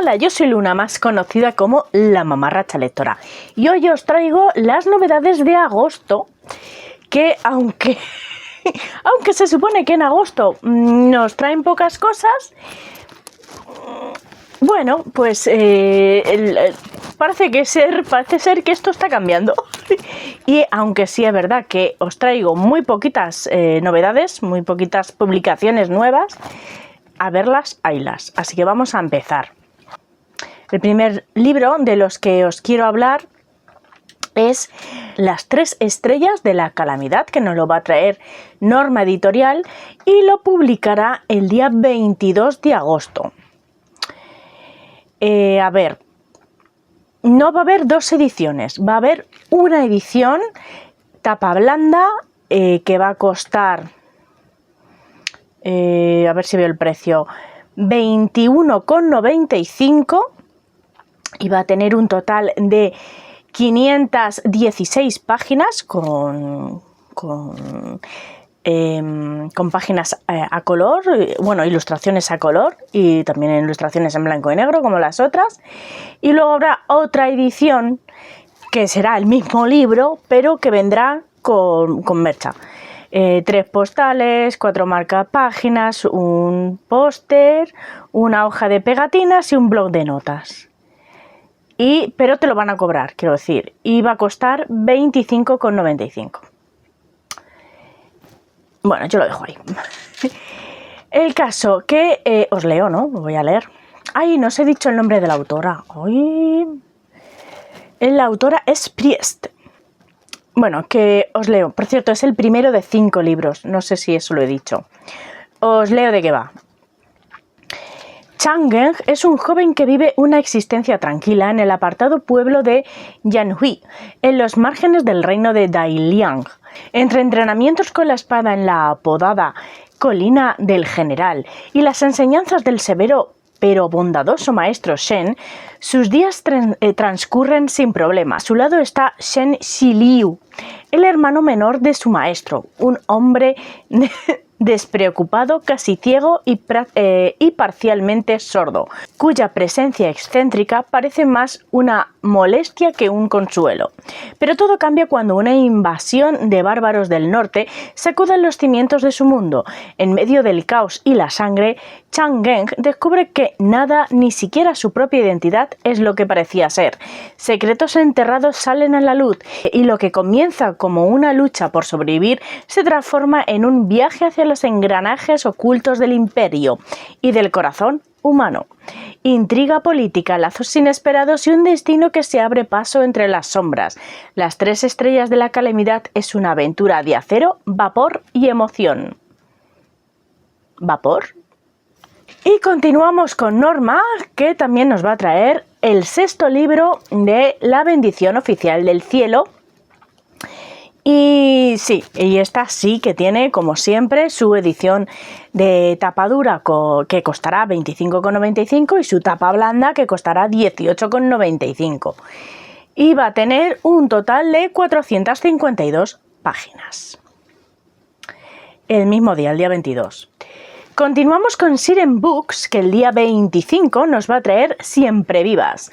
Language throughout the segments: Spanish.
Hola, yo soy Luna, más conocida como la mamarracha lectora, y hoy os traigo las novedades de agosto, que aunque se supone que en agosto nos traen pocas cosas, bueno, pues parece ser que esto está cambiando. Y aunque sí es verdad que os traigo muy poquitas novedades, muy poquitas publicaciones nuevas, a verlas, haylas. Así que vamos a empezar. El primer libro de los que os quiero hablar es Las 3 estrellas de la calamidad, que nos lo va a traer Norma Editorial y lo publicará el día 22 de agosto. A ver, no va a haber dos ediciones, va a haber una edición tapa blanda que va a costar, a ver si veo el precio, 21,95 y va a tener un total de 516 páginas con páginas a color, bueno, ilustraciones a color y también ilustraciones en blanco y negro como las otras. Y luego habrá otra edición que será el mismo libro, pero que vendrá con mercha. 3 postales, 4 marcapáginas, un póster, una hoja de pegatinas y un bloc de notas. Pero te lo van a cobrar, quiero decir, y va a costar 25,95. Bueno, yo lo dejo ahí. El caso que os leo, ¿no? Voy a leer. Ay, no os he dicho el nombre de la autora. Ay. La autora es Priest. Bueno, que os leo. Por cierto, es el primero de 5 libros. No sé si eso lo he dicho. Os leo de qué va. Chang Geng es un joven que vive una existencia tranquila en el apartado pueblo de Yanhui, en los márgenes del reino de Dailiang. Entre entrenamientos con la espada en la apodada Colina del General y las enseñanzas del severo pero bondadoso maestro Shen, sus días transcurren sin problema. A su lado está Shen Xiliu, el hermano menor de su maestro, un hombre despreocupado, casi ciego y parcialmente sordo, cuya presencia excéntrica parece más una molestia que un consuelo. Pero todo cambia cuando una invasión de bárbaros del norte sacude los cimientos de su mundo. En medio del caos y la sangre, Chang Geng descubre que nada, ni siquiera su propia identidad, es lo que parecía ser. Secretos enterrados salen a la luz y lo que comienza como una lucha por sobrevivir se transforma en un viaje hacia los engranajes ocultos del imperio y del corazón humano. Intriga política, lazos inesperados y un destino que se abre paso entre las sombras. Las 3 estrellas de la calamidad es una aventura de acero, vapor y emoción. ¿Vapor? Y continuamos con Norma, que también nos va a traer el 6º libro de La bendición oficial del cielo. Y sí, y esta sí que tiene, como siempre, su edición de tapa dura que costará 25,95 y su tapa blanda que costará 18,95. Y va a tener un total de 452 páginas. El mismo día, el día 22. Continuamos con Siren Books, que el día 25 nos va a traer Siempre Vivas.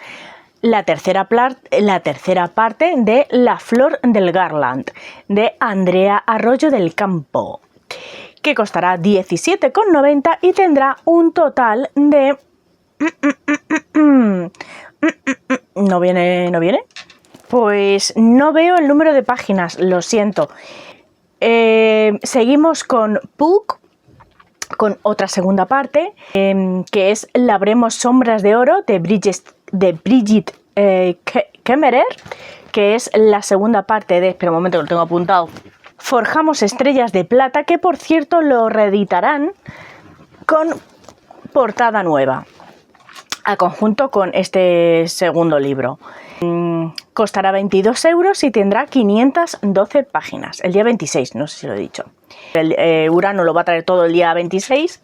La tercera parte de La flor del Garland, de Andrea Arroyo del Campo, que costará 17,90 y tendrá un total de... ¿No viene? Pues no veo el número de páginas, lo siento. Seguimos con Puck, con otra segunda parte, que es Labremos sombras de oro, de Brigitte Kemmerer, que es la segunda parte de... Espera un momento, que lo tengo apuntado. Forjamos estrellas de plata, que por cierto lo reeditarán con portada nueva, a conjunto con este segundo libro. Costará 22 euros y tendrá 512 páginas. El día 26, no sé si lo he dicho. Urano lo va a traer todo el día 26.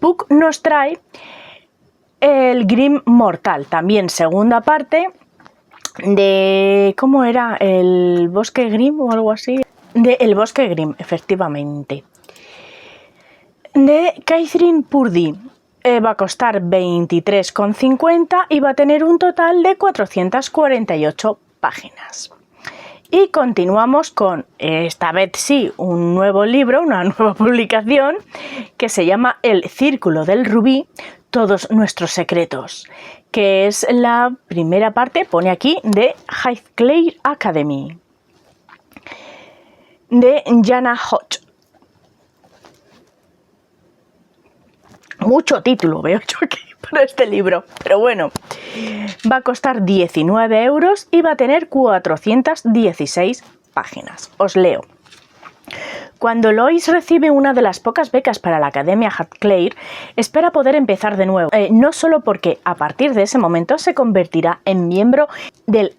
Puck nos trae el Grim Mortal, también segunda parte de... ¿Cómo era? ¿El Bosque Grim o algo así? De El Bosque Grim, efectivamente. De Catherine Purdy. va a costar 23,50 y va a tener un total de 448 páginas. Y continuamos con, esta vez sí, un nuevo libro, una nueva publicación, que se llama El Círculo del Rubí, todos nuestros secretos, que es la primera parte, pone aquí, de Highclere Academy, de Jana Hodge. Mucho título veo yo aquí para este libro, pero bueno, va a costar 19 euros y va a tener 416 páginas. Os leo. Cuando Lois recibe una de las pocas becas para la Academia Highclere, espera poder empezar de nuevo, no solo porque a partir de ese momento se convertirá en miembro del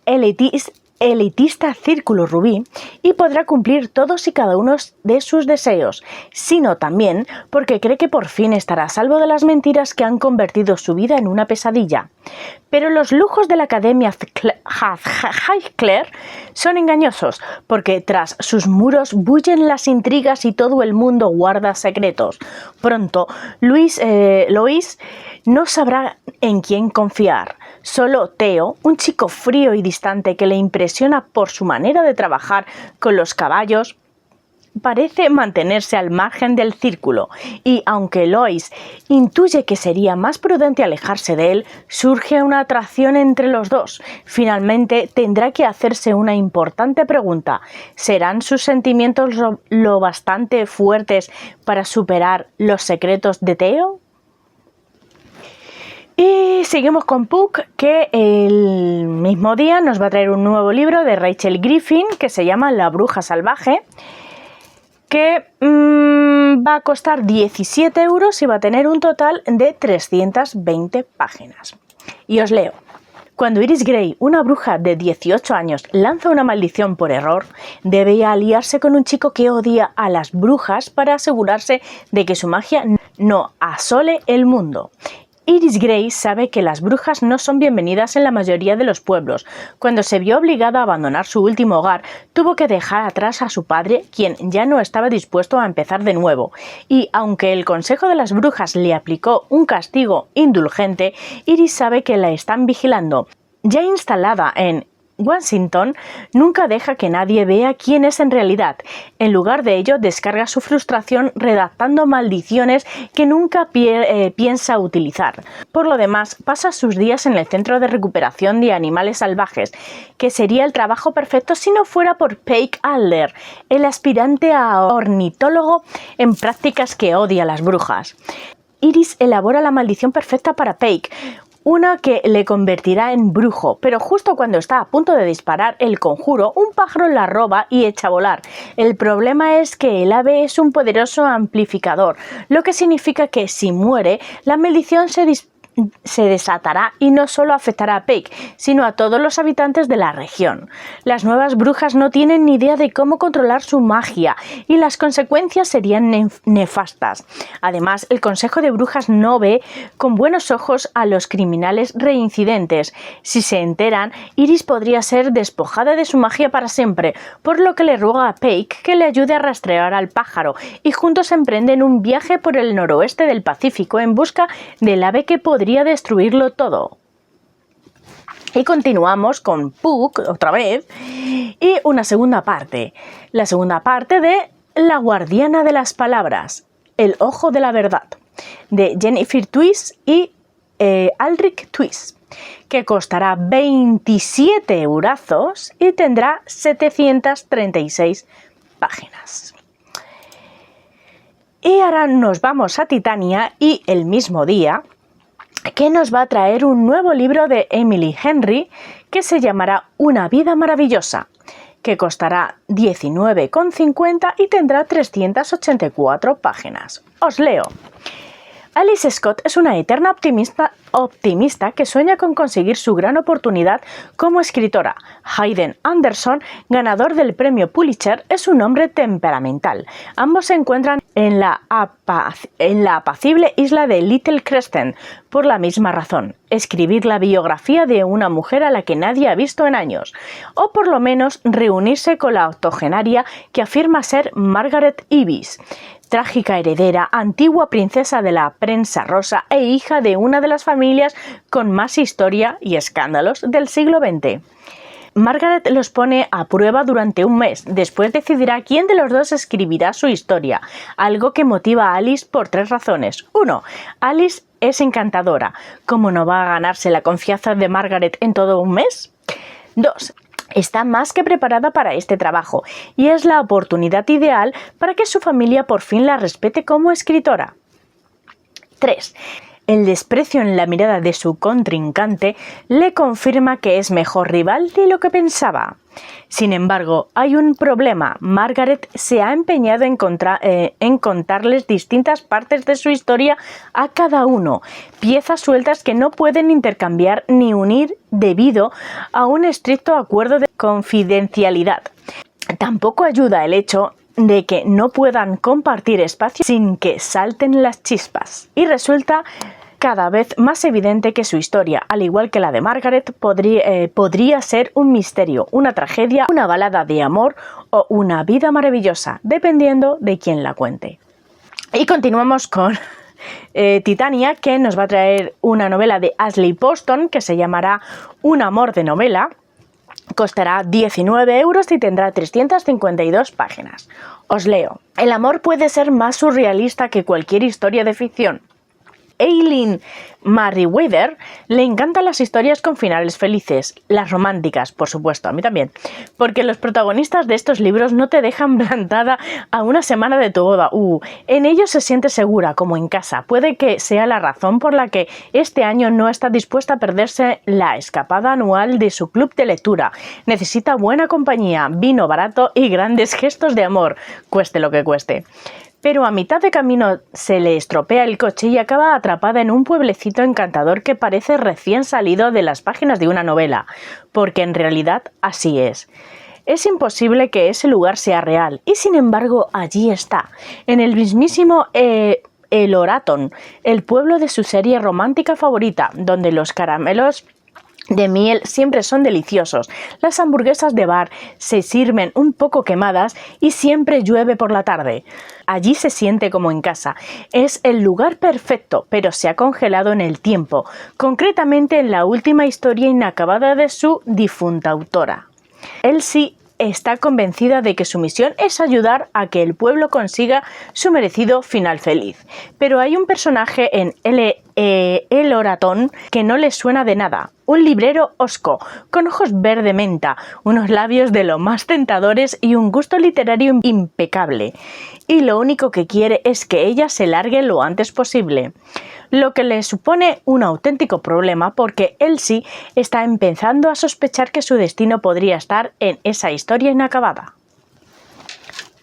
elitista Círculo Rubí y podrá cumplir todos y cada uno de sus deseos, sino también porque cree que por fin estará a salvo de las mentiras que han convertido su vida en una pesadilla. Pero los lujos de la Academia Highclere son engañosos, porque tras sus muros bullen las intrigas y todo el mundo guarda secretos. Pronto, Lois no sabrá en quién confiar. Solo Theo, un chico frío y distante que le impresiona por su manera de trabajar con los caballos, parece mantenerse al margen del círculo, y aunque Lois intuye que sería más prudente alejarse de él, surge una atracción entre los dos. Finalmente tendrá que hacerse una importante pregunta: ¿serán sus sentimientos lo bastante fuertes para superar los secretos de Theo? Y seguimos con Puck, que el mismo día nos va a traer un nuevo libro de Rachel Griffin que se llama La bruja salvaje, que va a costar 17 euros y va a tener un total de 320 páginas. Y os leo. Cuando Iris Grey, una bruja de 18 años, lanza una maldición por error, debe aliarse con un chico que odia a las brujas para asegurarse de que su magia no asole el mundo. Iris Grey sabe que las brujas no son bienvenidas en la mayoría de los pueblos. Cuando se vio obligada a abandonar su último hogar, tuvo que dejar atrás a su padre, quien ya no estaba dispuesto a empezar de nuevo. Y aunque el Consejo de las Brujas le aplicó un castigo indulgente, Iris sabe que la están vigilando. Ya instalada en Washington, nunca deja que nadie vea quién es en realidad. En lugar de ello, descarga su frustración redactando maldiciones que nunca piensa utilizar. Por lo demás, pasa sus días en el Centro de Recuperación de Animales Salvajes, que sería el trabajo perfecto si no fuera por Paige Adler, el aspirante a ornitólogo en prácticas que odia a las brujas. Iris elabora la maldición perfecta para Paige, una que le convertirá en brujo, pero justo cuando está a punto de disparar el conjuro, un pájaro la roba y echa a volar. El problema es que el ave es un poderoso amplificador, lo que significa que si muere, la maldición se desatará y no solo afectará a Paige, sino a todos los habitantes de la región. Las nuevas brujas no tienen ni idea de cómo controlar su magia y las consecuencias serían nefastas. Además, el Consejo de Brujas no ve con buenos ojos a los criminales reincidentes. Si se enteran, Iris podría ser despojada de su magia para siempre, por lo que le ruega a Paige que le ayude a rastrear al pájaro, y juntos emprenden un viaje por el noroeste del Pacífico en busca del ave que podría destruirlo todo. Y continuamos con Puck otra vez y una segunda parte. La segunda parte de La guardiana de las palabras, El ojo de la verdad, de Jennifer Twist y Aldrich Twist, que costará 27 eurazos y tendrá 736 páginas. Y ahora nos vamos a Titania y el mismo día, que nos va a traer un nuevo libro de Emily Henry que se llamará Una vida maravillosa, que costará 19,50 y tendrá 384 páginas. Os leo. Alice Scott es una eterna optimista que sueña con conseguir su gran oportunidad como escritora. Hayden Anderson, ganador del premio Pulitzer, es un hombre temperamental. Ambos se encuentran en la apacible isla de Little Crescent por la misma razón: escribir la biografía de una mujer a la que nadie ha visto en años, o por lo menos reunirse con la octogenaria que afirma ser Margaret Ives, trágica heredera, antigua princesa de la prensa rosa e hija de una de las familias con más historia y escándalos del siglo XX. Margaret los pone a prueba durante un mes. Después decidirá quién de los dos escribirá su historia, algo que motiva a Alice por 3 razones. 1. Alice es encantadora. ¿Cómo no va a ganarse la confianza de Margaret en todo un mes? 2. Está más que preparada para este trabajo y es la oportunidad ideal para que su familia por fin la respete como escritora. 3. El desprecio en la mirada de su contrincante le confirma que es mejor rival de lo que pensaba. Sin embargo, hay un problema. Margaret se ha empeñado en contarles distintas partes de su historia a cada uno, piezas sueltas que no pueden intercambiar ni unir debido a un estricto acuerdo de confidencialidad. Tampoco ayuda el hecho de que no puedan compartir espacio sin que salten las chispas. Y resulta cada vez más evidente que su historia, al igual que la de Margaret, podría ser un misterio, una tragedia, una balada de amor o una vida maravillosa, dependiendo de quién la cuente. Y continuamos con Titania, que nos va a traer una novela de Ashley Poston que se llamará Un amor de novela. Costará 19 € y tendrá 352 páginas. Os leo. El amor puede ser más surrealista que cualquier historia de ficción. Eileen Merriweather le encantan las historias con finales felices, las románticas, por supuesto, a mí también, porque los protagonistas de estos libros no te dejan plantada a una semana de tu boda. En ellos se siente segura, como en casa. Puede que sea la razón por la que este año no está dispuesta a perderse la escapada anual de su club de lectura. Necesita buena compañía, vino barato y grandes gestos de amor, cueste lo que cueste. Pero a mitad de camino se le estropea el coche y acaba atrapada en un pueblecito encantador que parece recién salido de las páginas de una novela, porque en realidad así es. Es imposible que ese lugar sea real, y sin embargo allí está, en el mismísimo Eloraton, el pueblo de su serie romántica favorita, donde los caramelos de miel siempre son deliciosos, las hamburguesas de bar se sirven un poco quemadas y siempre llueve por la tarde. Allí se siente como en casa. Es el lugar perfecto, pero se ha congelado en el tiempo, concretamente en la última historia inacabada de su difunta autora. Elsie está convencida de que su misión es ayudar a que el pueblo consiga su merecido final feliz. Pero hay un personaje en Eloraton que no le suena de nada. Un librero hosco, con ojos verde menta, unos labios de lo más tentadores y un gusto literario impecable. Y lo único que quiere es que ella se largue lo antes posible. Lo que le supone un auténtico problema porque Elsie está empezando a sospechar que su destino podría estar en esa historia inacabada.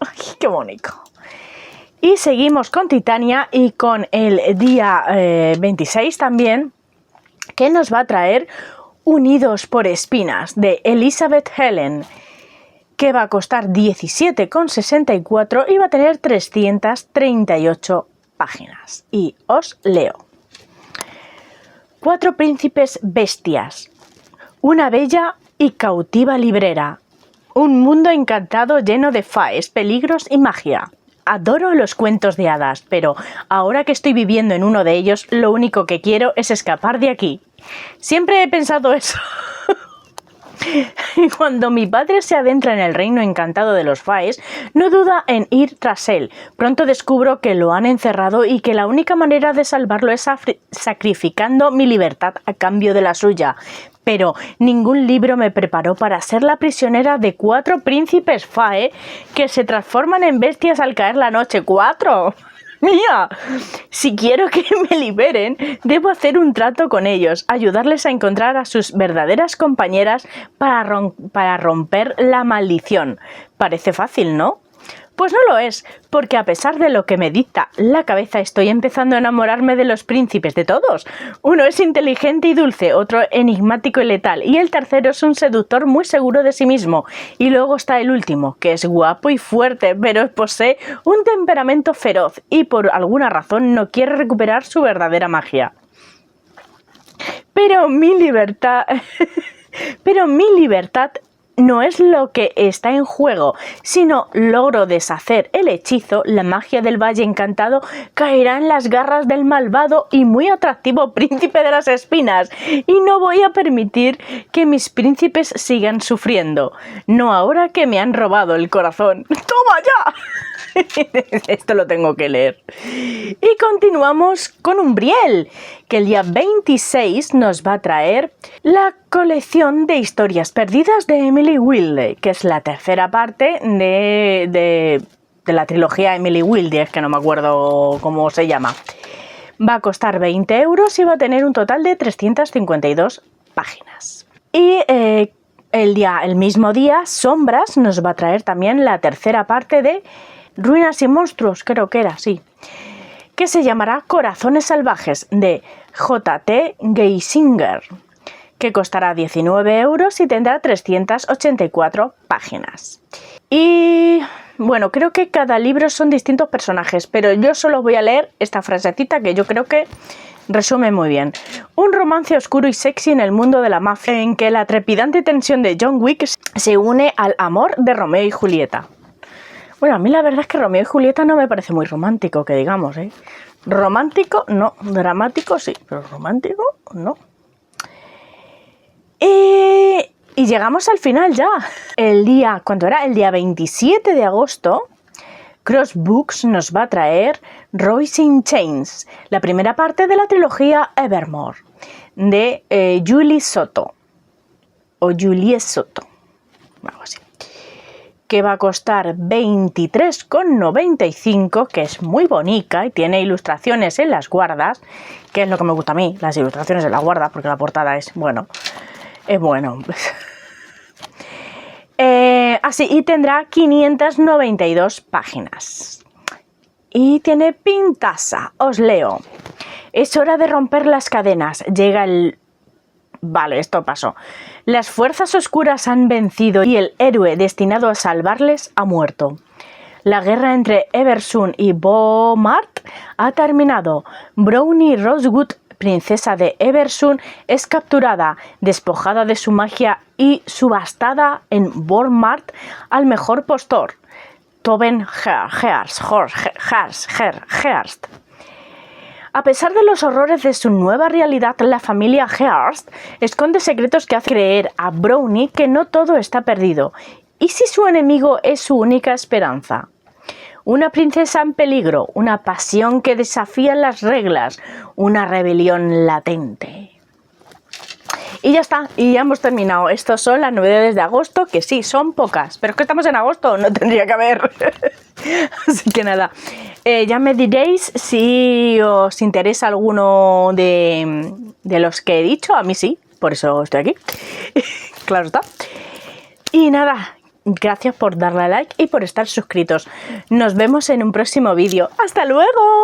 ¡Ay, qué bonito! Y seguimos con Titania y con el día 26 también, que nos va a traer Unidos por espinas, de Elizabeth Helen, que va a costar 17,64 y va a tener 338 páginas. Y os leo. 4 príncipes bestias, una bella y cautiva librera, un mundo encantado lleno de faes, peligros y magia. Adoro los cuentos de hadas, pero ahora que estoy viviendo en uno de ellos, lo único que quiero es escapar de aquí. Siempre he pensado eso. Cuando mi padre se adentra en el reino encantado de los faes, no duda en ir tras él. Pronto descubro que lo han encerrado y que la única manera de salvarlo es sacrificando mi libertad a cambio de la suya. Pero ningún libro me preparó para ser la prisionera de 4 príncipes fae que se transforman en bestias al caer la noche. ¡4! ¡Mía! Si quiero que me liberen, debo hacer un trato con ellos, ayudarles a encontrar a sus verdaderas compañeras para romper la maldición. Parece fácil, ¿no? Pues no lo es, porque a pesar de lo que me dicta la cabeza, estoy empezando a enamorarme de los príncipes, de todos. Uno es inteligente y dulce, otro enigmático y letal, y el tercero es un seductor muy seguro de sí mismo. Y luego está el último, que es guapo y fuerte, pero posee un temperamento feroz y por alguna razón no quiere recuperar su verdadera magia. Pero mi libertad no es lo que está en juego. Si no logro deshacer el hechizo, la magia del Valle Encantado caerá en las garras del malvado y muy atractivo príncipe de las espinas. Y no voy a permitir que mis príncipes sigan sufriendo. No ahora que me han robado el corazón. ¡Toma ya! Esto lo tengo que leer. Y continuamos con Umbriel, que el día 26 nos va a traer la colección de historias perdidas de Emily Wilde, que es la tercera parte de la trilogía Emily Wilde, es que no me acuerdo cómo se llama. Va a costar 20 euros y va a tener un total de 352 páginas. Y el mismo día, Sombras nos va a traer también la tercera parte de Ruinas y Monstruos, creo que era, sí, que se llamará Corazones Salvajes, de J.T. Geisinger, que costará 19 euros y tendrá 384 páginas. Y bueno, creo que cada libro son distintos personajes, pero yo solo voy a leer esta frasecita que yo creo que resume muy bien. Un romance oscuro y sexy en el mundo de la mafia, en que la trepidante tensión de John Wick se une al amor de Romeo y Julieta. Bueno, a mí la verdad es que Romeo y Julieta no me parece muy romántico, que digamos, ¿eh? Romántico, no. Dramático, sí. Pero romántico, no. Y llegamos al final ya. ¿Cuánto era? El día 27 de agosto, Crossbooks nos va a traer Rising Chains, la primera parte de la trilogía Evermore, de Julie Soto. O Julie Soto. Algo así. Que va a costar 23,95, que es muy bonita y tiene ilustraciones en las guardas, que es lo que me gusta a mí, las ilustraciones en las guardas, porque la portada es bueno. Así, y tendrá 592 páginas. Y tiene pintaza, os leo. Es hora de romper las cadenas, llega el... Vale, esto pasó. Las fuerzas oscuras han vencido y el héroe destinado a salvarles ha muerto. La guerra entre Eversun y Beaumont ha terminado. Brownie Rosewood, princesa de Eversun, es capturada, despojada de su magia y subastada en Beaumont al mejor postor, Tobin Hearst. A pesar de los horrores de su nueva realidad, la familia Hearst esconde secretos que hacen creer a Brownie que no todo está perdido. ¿Y si su enemigo es su única esperanza? Una princesa en peligro, una pasión que desafía las reglas, una rebelión latente. Y ya está, y ya hemos terminado. Estos son las novedades de agosto, que sí, son pocas, pero es que estamos en agosto, no tendría que haber. Así que nada, ya me diréis si os interesa alguno de los que he dicho. A mí sí, por eso estoy aquí. Claro está. Y nada, gracias por darle a like y por estar suscritos. Nos vemos en un próximo vídeo. ¡Hasta luego!